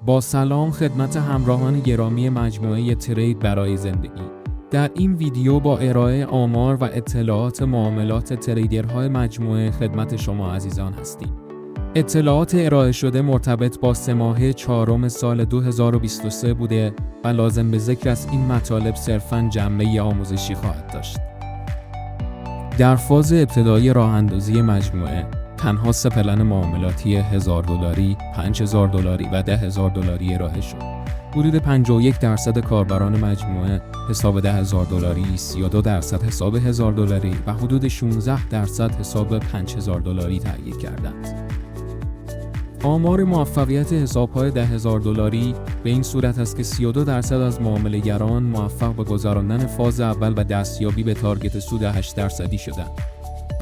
با سلام خدمت همراهان گرامی مجموعه ترید برای زندگی. در این ویدیو با ارائه آمار و اطلاعات معاملات تریدرهای مجموعه خدمت شما عزیزان هستیم. اطلاعات ارائه شده مرتبط با 3 ماهه چهارم سال 2023 بوده و لازم به ذکر است این مطالب صرفاً جنبه آموزشی خواهد داشت. در فاز ابتدایی راه‌اندازی مجموعه تنها 3 پلن معاملاتی $1000، $5000 و $10,000 ارائه شد. حدود 51% کاربران مجموعه حساب $10,000، 32% حساب $1000 و حدود 16% حساب $5000 تهیه کردند. آمار موفقیت حساب‌های $10,000 به این صورت است که 32% از معامله‌گران موفق به گذراندن فاز اول و دستیابی به تارگت سود 8% شدند.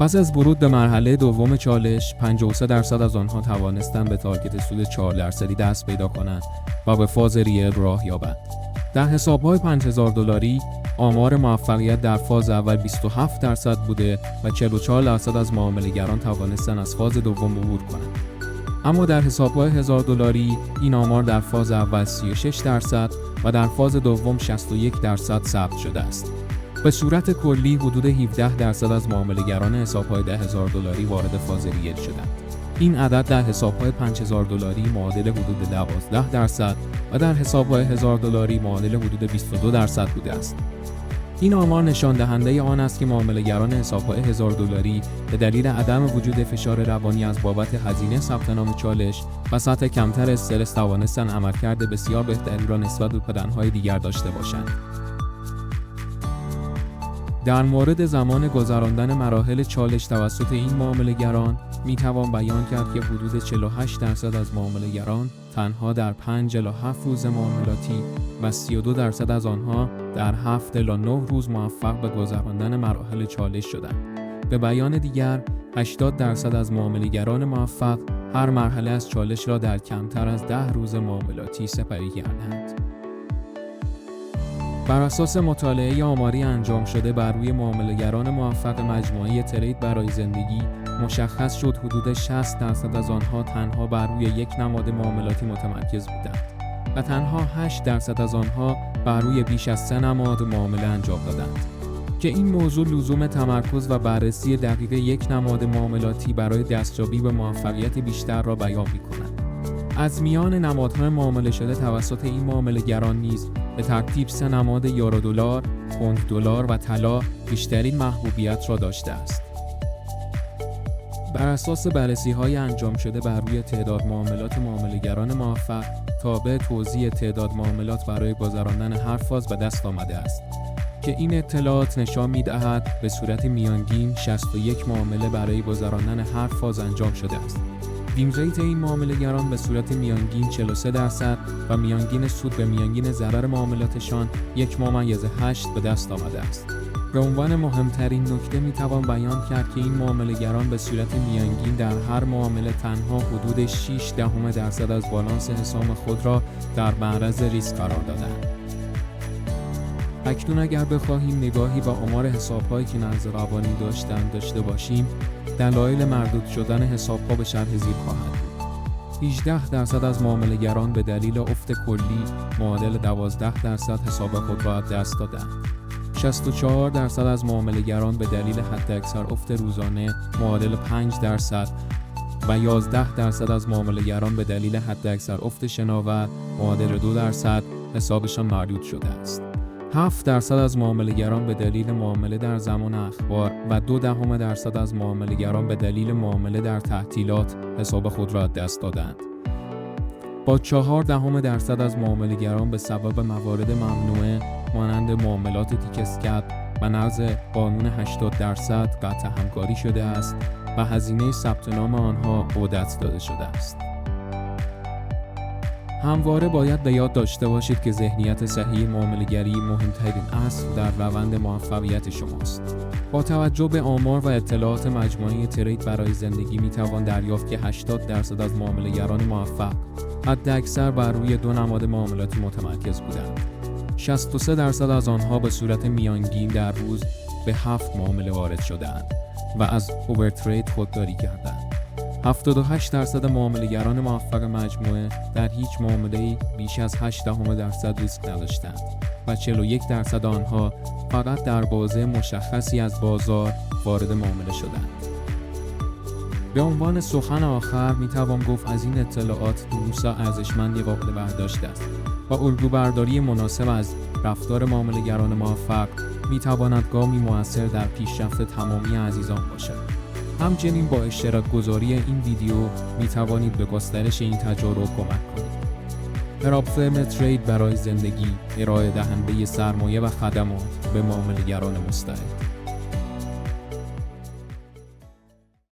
پس از ورود به مرحله دوم چالش، 53% از آنها توانستند به تارگت سود 4% دست پیدا کنند و به فاز ریل راه یابند. در حساب‌های $5000 آمار موفقیت در فاز اول 27% بوده و 44% از معامله‌گران توانستند از فاز دوم عبور کنند. اما در حساب‌های $1000 این آمار در فاز اول 36% و در فاز دوم 61% ثبت شده است. به صورت کلی حدود 17% از معامله‌گران حساب‌های $10,000 وارد فاز ریل شدند. این عدد در حساب‌های $5000 معادل حدود 12% و در حساب‌های $1000 معادل حدود 22% بوده است. این آمار نشان دهنده آن است که معامله‌گران حساب‌های $1000 به دلیل عدم وجود فشار روانی از بابت هزینه ثبت نام چالش و سطح کمتر استرس توانستند عملکرد بسیار بهتری را نسبت به پلن‌های دیگر داشته باشند. در مورد زمان گذراندن مراحل چالش توسط این معامله‌گران می‌توان بیان کرد که حدود 48% از معامله‌گران تنها در 5 الی 7 روز معاملاتی و 32% از آنها در 7 الی 9 روز موفق به گذراندن مراحل چالش شدند. به بیان دیگر، 80% از معامله‌گران موفق هر مرحله از چالش را در کمتر از 10 روز معاملاتی سپری کردند. بر اساس مطالعه آماری انجام شده بر روی معامله‌گران موفق مجموعه ترید برای زندگی مشخص شد حدود 60% از آنها تنها بر روی یک نماد معاملاتی متمرکز بودند و تنها 8% از آنها بر روی بیش از 3 نماد معامله انجام دادند که این موضوع لزوم تمرکز و بررسی دقیق یک نماد معاملاتی برای دستیابی به موفقیت بیشتر را بیان می‌کند. از میان نمادهای معامله شده توسط این معامله‌گران نیز به ترتیب 3 نماد یورو دلار، پوند دلار و طلا بیشترین محبوبیت را داشته است. بر اساس بررسی‌های انجام شده بر روی تعداد معامله‌گران موفق تابع توزیع تعداد معاملات برای گذراندن هر فاز به دست آمده است که این اطلاعات نشان می‌دهد به صورت میانگین 61 معامله برای گذراندن هر فاز انجام شده است. وین ریت این معامله‌گران به صورت میانگین 43% و میانگین سود به میانگین ضرر معاملاتشان 1.8 به دست آمده است. به عنوان مهمترین نکته میتوان بیان کرد که این معامله‌گران به صورت میانگین در هر معامله تنها حدود 0.6% از بالانس حساب خود را در معرض ریسک قرار دادند. اکنون اگر بخواهیم نگاهی به آمار حساب‌هایی که نقض روانی داشته باشیم، دلایل مردود شدن حساب‌ها به شرح زیر خواهد بود. 18% از معامله‌گران به دلیل افت کلی معادل 12% حساب خود را از دست دادند. 64% از معامله‌گران به دلیل حداکثر افت روزانه معادل 5% و 11% از معامله‌گران به دلیل حداکثر افت شناور معادل 2% حسابشان مردود شده است. 7% از معامله‌گران به دلیل معامله در زمان اخبار و 0.2% از معامله‌گران به دلیل معامله در تعطیلات حساب خود را از دست دادند. با 0.4% از معامله‌گران به سبب موارد ممنوعه مانند معاملات تیکسکت و نقض قانون 80% قطع همکاری شده است و هزینه ثبت نام آنها عودت داده شده است. همواره باید به یاد داشته باشید که ذهنیت صحیح معامله‌گری مهمترین اصل در روند موفقیت شماست. با توجه به آمار و اطلاعات مجموعه ترید برای زندگی میتوان دریافت که 80% از معامله‌گران موفق حداکثر بر روی 2 نماد معاملاتی متمرکز بودند. 63% از آنها به صورت میانگین در روز به 7 معامله وارد شدند و از اوورترید خودداری کردند. 78% معامله‌گران موفق مجموعه در هیچ معامله‌ای بیش از 0.8% ریسک نداشتند و 41% آنها فقط در بازه مشخصی از بازار وارد معامله شدند. به عنوان سخن آخر میتوان گفت از این اطلاعات دروس ارزشمندی قابل برداشت است و الگوبرداری مناسب از رفتار معامله‌گران موفق میتواند گامی مؤثر در پیشرفت تمامی عزیزان باشد. همچنین با اشتراک گذاری این ویدیو می توانید به گسترش این تجارب کمک کنید. پراپفرم ترید برای زندگی ارائه دهنده سرمایه و خدمات به معامله‌گران مستعد.